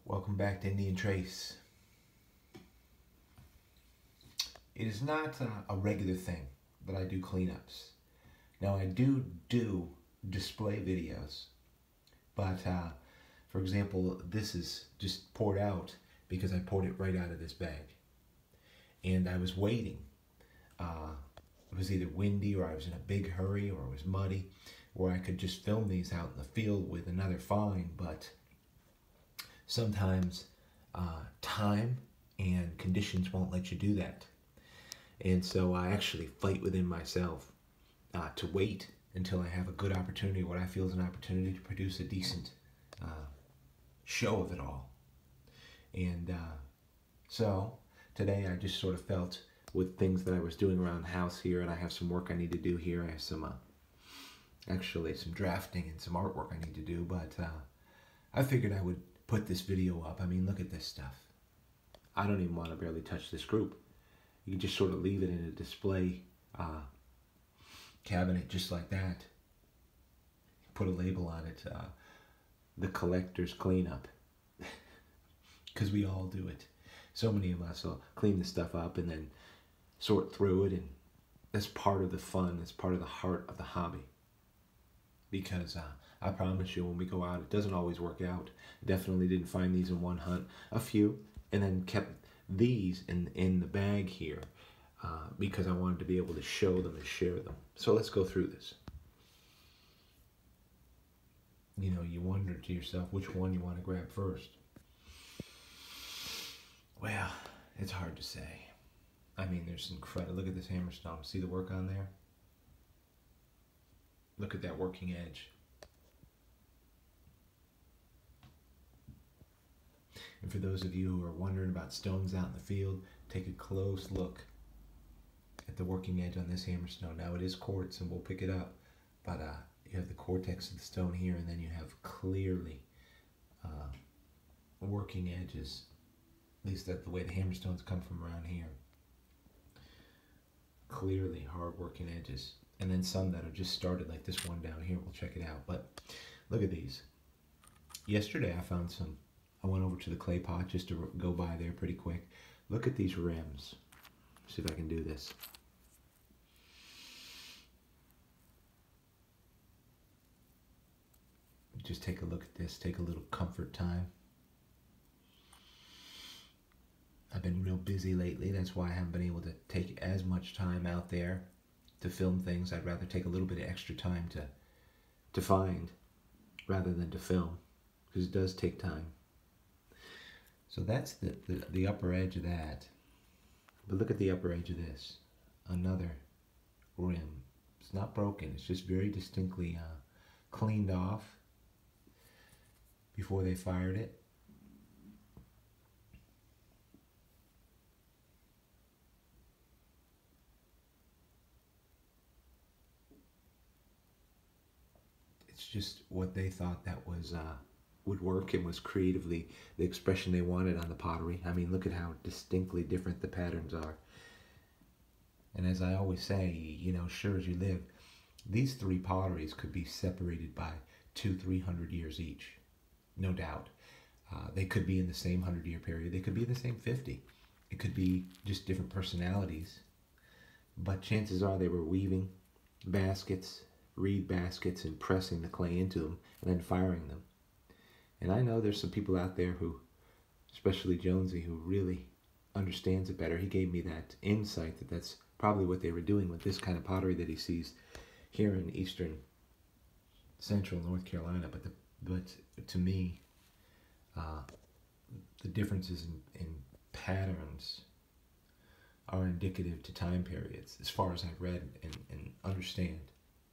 Welcome back to Indian Trace. It is not a regular thing that I do cleanups. Now I do display videos, but for example, this is just poured out because I poured it right out of this bag. And I was waiting. It was either windy or I was in a big hurry or it was muddy, where I could just film these out in the field with another fine, but sometimes time and conditions won't let you do that. And so I actually fight within myself to wait until I have a good opportunity, what I feel is an opportunity to produce a decent show of it all. And so today I just sort of felt with things that I was doing around the house here, and I have some work I need to do here. I have some, actually some drafting and some artwork I need to do, but I figured I would put this video up. I mean, look at this stuff. I don't even want to barely touch this group. You can just sort of leave it in a display cabinet just like that. Put a label on it, the collector's cleanup. Because we all do it. So many of us will clean the stuff up and then sort through it, and that's part of the fun, that's part of the heart of the hobby. Because I promise you, when we go out, it doesn't always work out. Definitely didn't find these in one hunt. A few, and then kept these in the bag here because I wanted to be able to show them and share them. So let's go through this. You know, you wonder to yourself which one you want to grab first. Well, it's hard to say. I mean, there's incredible. Look at this hammerstone. See the work on there? Look at that working edge. And for those of you who are wondering about stones out in the field, take a close look at the working edge on this hammerstone. Now it is quartz and we'll pick it up, but you have the cortex of the stone here, and then you have clearly working edges. At least that's the way the hammerstones come from around here. Clearly hard working edges. And then some that are just started, like this one down here. We'll check it out. But look at these. Yesterday I found some. I went over to the clay pot just to go by there pretty quick. Look at these rims. See if I can do this. Just take a look at this. Take a little comfort time. I've been real busy lately. That's why I haven't been able to take as much time out there to film things. I'd rather take a little bit of extra time to find rather than to film, because it does take time. So that's the upper edge of that. But look at the upper edge of this. Another rim. It's not broken. It's just very distinctly cleaned off before they fired it. It's just what they thought that was would work and was creatively the expression they wanted on the pottery. I mean, look at how distinctly different the patterns are. And as I always say, you know, sure as you live, these three potteries could be separated by 200-300 years each, no doubt. They could be in the same 100-year period. They could be in the same 50. It could be just different personalities. But chances are they were weaving baskets, reed baskets, and pressing the clay into them and then firing them. And I know there's some people out there who, especially Jonesy, who really understands it better. He gave me that insight that that's probably what they were doing with this kind of pottery that he sees here in eastern central North Carolina. But to me, the differences in patterns are indicative to time periods, as far as I've read and understand.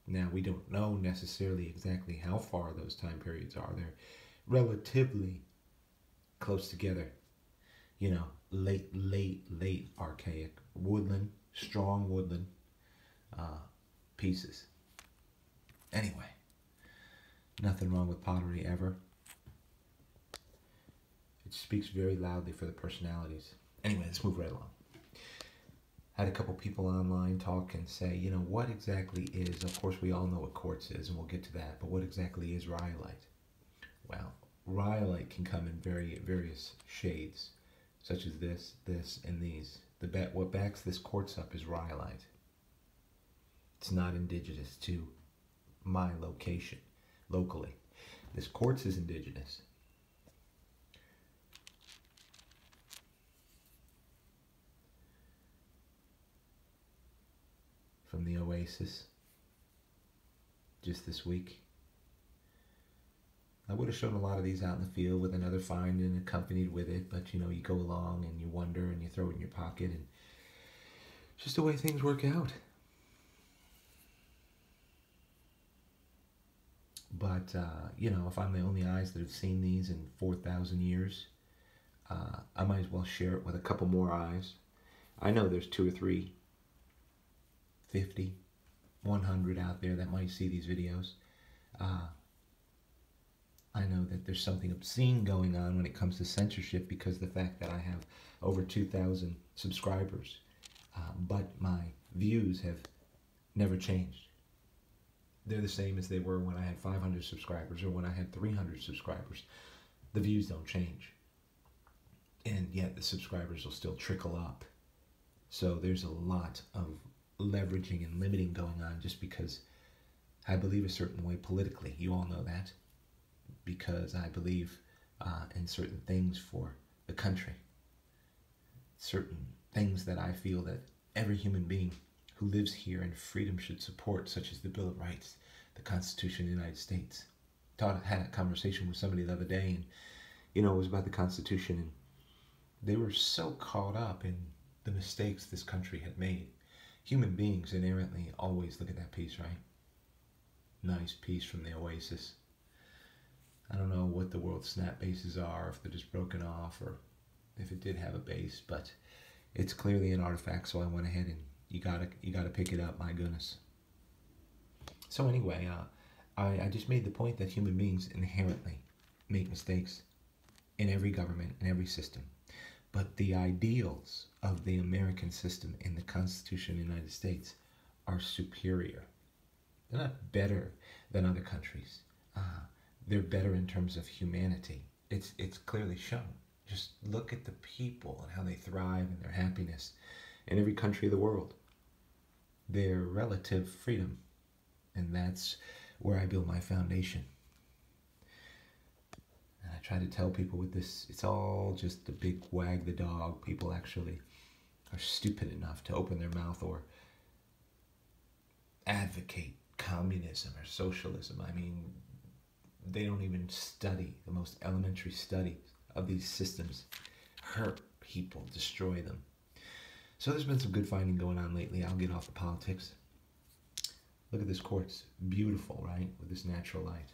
Now, we don't know necessarily exactly how far those time periods are. They're relatively close together. You know, late archaic woodland, strong woodland pieces. Anyway, nothing wrong with pottery ever. It speaks very loudly for the personalities. Anyway, let's move right along. Had a couple people online talk and say, you know, what exactly is, of course we all know what quartz is, and we'll get to that, but what exactly is rhyolite? Well, Rhyolite can come in various shades, such as this, and these. What backs this quartz up is rhyolite. It's not indigenous to my location, locally. This quartz is indigenous. From the Oasis, just this week. I would have shown a lot of these out in the field with another find and accompanied with it, but you know, you go along and you wonder and you throw it in your pocket, and it's just the way things work out. But, you know, if I'm the only eyes that have seen these in 4,000 years, I might as well share it with a couple more eyes. I know there's 2 or 3, 50, 100 out there that might see these videos. I know that there's something obscene going on when it comes to censorship because of the fact that I have over 2,000 subscribers, but my views have never changed. They're the same as they were when I had 500 subscribers or when I had 300 subscribers. The views don't change. And yet the subscribers will still trickle up. So there's a lot of leveraging and limiting going on just because I believe a certain way politically. You all know that. Because I believe in certain things for the country. Certain things that I feel that every human being who lives here in freedom should support, such as the Bill of Rights, the Constitution of the United States. Had a conversation with somebody the other day, and you know, it was about the Constitution, and they were so caught up in the mistakes this country had made. Human beings inherently always look at that piece, right? Nice piece from the Oasis. I don't know what the world's snap bases are, if they're just broken off, or if it did have a base, but it's clearly an artifact, so I went ahead and you gotta pick it up, my goodness. So anyway, I just made the point that human beings inherently make mistakes in every government, in every system. But the ideals of the American system in the Constitution of the United States are superior. They're not better than other countries. They're better in terms of humanity. It's clearly shown. Just look at the people and how they thrive and their happiness in every country of the world. Their relative freedom. And that's where I build my foundation. And I try to tell people with this, it's all just the big wag the dog. People actually are stupid enough to open their mouth or advocate communism or socialism. I mean, they don't even study the most elementary studies of these systems. Hurt people, destroy them. So there's been some good finding going on lately. I'll get off the politics. Look at this quartz. Beautiful, right? With this natural light.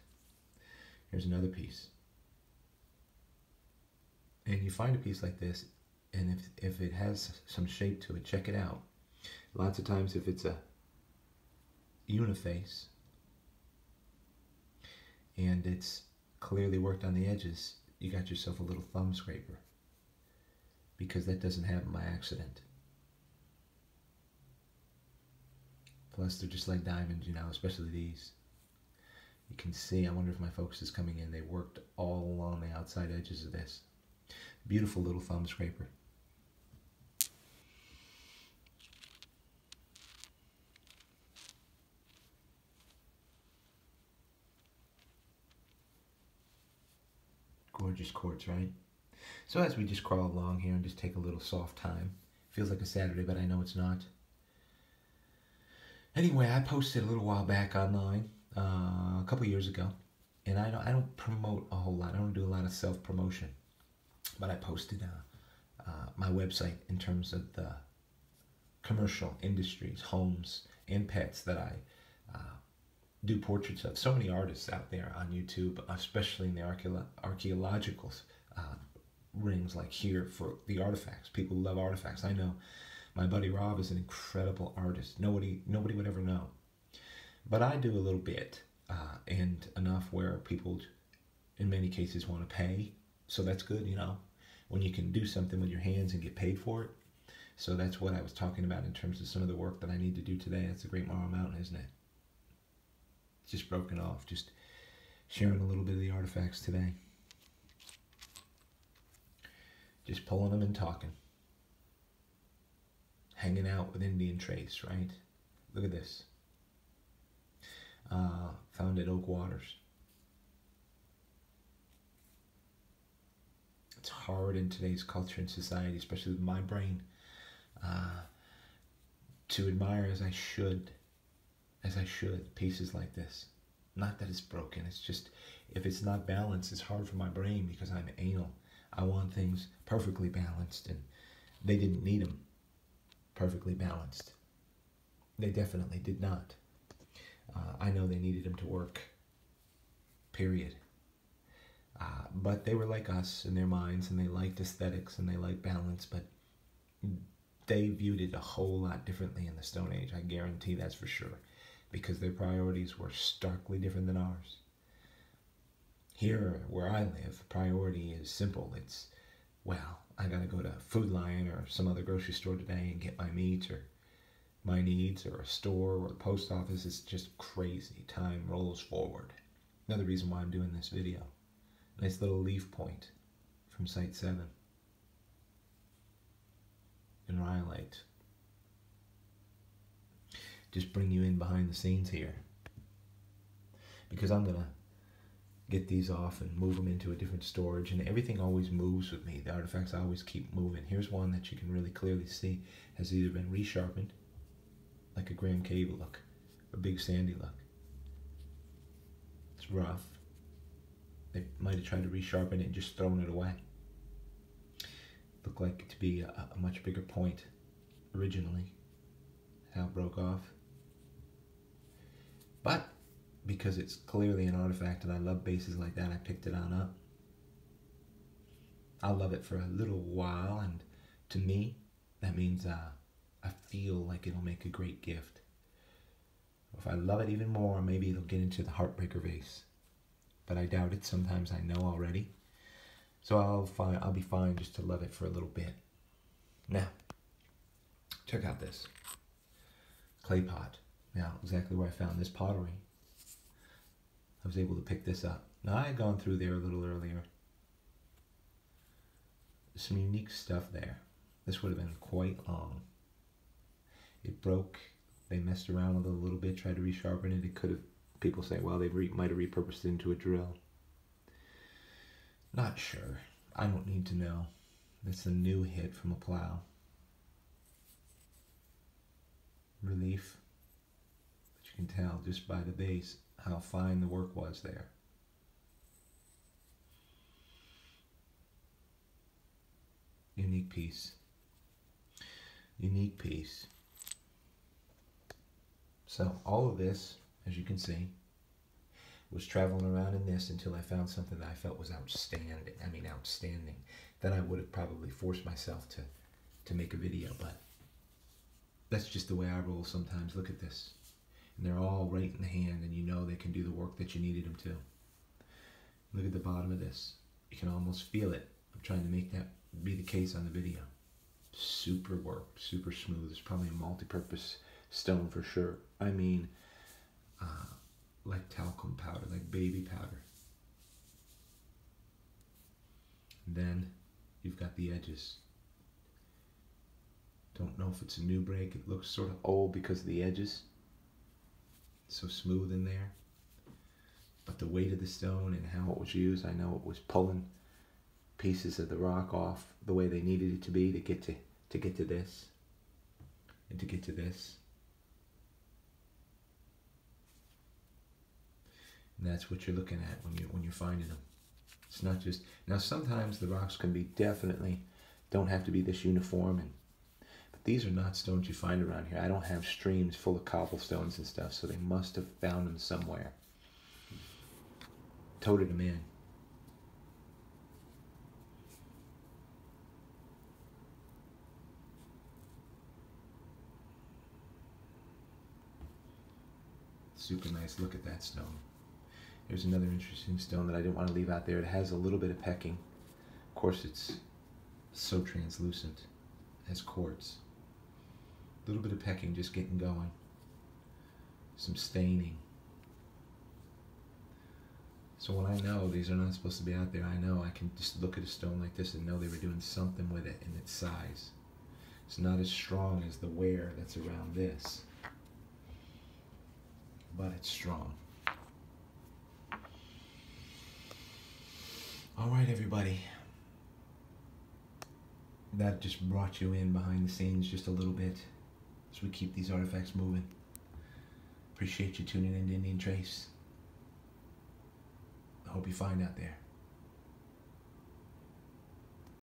Here's another piece. And you find a piece like this, and if it has some shape to it, check it out. Lots of times if it's a uniface, and it's clearly worked on the edges, you got yourself a little thumb scraper. Because that doesn't happen by accident. Plus, they're just like diamonds, you know, especially these. You can see, I wonder if my focus is coming in, they worked all along the outside edges of this. Beautiful little thumb scraper. Gorgeous quartz, right? So as we just crawl along here and just take a little soft time, feels like a Saturday, but I know it's not. Anyway, I posted a little while back online, a couple years ago, and I don't promote a whole lot. I don't do a lot of self-promotion, but I posted my website in terms of the commercial industries, homes, and pets that I do portraits of. So many artists out there on YouTube, especially in the archaeological rings, like here for the artifacts. People love artifacts. I know my buddy Rob is an incredible artist. Nobody would ever know. But I do a little bit, and enough where people, in many cases, want to pay. So that's good, you know, when you can do something with your hands and get paid for it. So that's what I was talking about in terms of some of the work that I need to do today. That's the Great Morrow Mountain, isn't it? Just broken off, just sharing a little bit of the artifacts today. just pulling them and talking. Hanging out with Indian trace, right? Look at this. Found at Oak Waters. It's hard in today's culture and society, especially with my brain, to admire as I should, pieces like this. Not that it's broken, it's just, if it's not balanced, it's hard for my brain because I'm anal. I want things perfectly balanced, and they didn't need them perfectly balanced. They definitely did not. I know they needed them to work, period. But they were like us in their minds, and they liked aesthetics, and they liked balance, but they viewed it a whole lot differently in the Stone Age. I guarantee that's for sure, because their priorities were starkly different than ours. Here, where I live, priority is simple. It's, well, I gotta go to Food Lion or some other grocery store today and get my meat or my needs, or a store or the post office. Is just crazy. Time rolls forward. Another reason why I'm doing this video. Nice little leaf point from Site 7 in Rhyolite. Just bring you in behind the scenes here, because I'm gonna get these off and move them into a different storage, and everything always moves with me. The artifacts always keep moving. Here's one that you can really clearly see has either been resharpened, like a Graham Cave look, a Big Sandy look. It's rough. They might have tried to resharpen it and just thrown it away. Looked like it to be a much bigger point originally. How it broke off. But because it's clearly an artifact and I love bases like that, I picked it on up. I'll love it for a little while, and to me, that means I feel like it'll make a great gift. If I love it even more, maybe it'll get into the Heartbreaker vase. But I doubt it. Sometimes I know already. So I'll be fine just to love it for a little bit. Now, check out this clay pot. Now, exactly where I found this pottery, I was able to pick this up. Now, I had gone through there a little earlier. Some unique stuff there. This would have been quite long. It broke. They messed around with it a little bit, tried to resharpen it. It could have, people say, well, they might have repurposed it into a drill. Not sure. I don't need to know. It's a new hit from a plow. Relief. But you can tell just by the base how fine the work was there. Unique piece. Unique piece. So all of this, as you can see, was traveling around in this until I found something that I felt was outstanding. I mean, outstanding. Then I would have probably forced myself to make a video, but that's just the way I roll sometimes. Look at this. And they're all right in the hand, and you know they can do the work that you needed them to. Look at the bottom of this. You can almost feel it. I'm trying to make that be the case on the video. Super work, super smooth. It's probably a multi-purpose stone for sure. I mean, like talcum powder, like baby powder. And then you've got the edges. Don't know if it's a new break. It looks sort of old because of the edges. It's so smooth in there. But the weight of the stone and how it was used, I know it was pulling pieces of the rock off the way they needed it to be to get to this and to get to this. And that's what you're looking at when you're finding them. It's not just, now sometimes the rocks can be definitely, don't have to be this uniform, but these are not stones you find around here. I don't have streams full of cobblestones and stuff, so they must have found them somewhere. Toted them in. Super nice. Look at that stone. Here's another interesting stone that I didn't want to leave out there. It has a little bit of pecking. Of course, it's so translucent. It has quartz. A little bit of pecking, just getting going. Some staining. So when I know these are not supposed to be out there, I know I can just look at a stone like this and know they were doing something with it in its size. It's not as strong as the wear that's around this, but it's strong. All right, everybody. That just brought you in behind the scenes just a little bit as we keep these artifacts moving. Appreciate you tuning in to Indian Trace. I hope you find out there.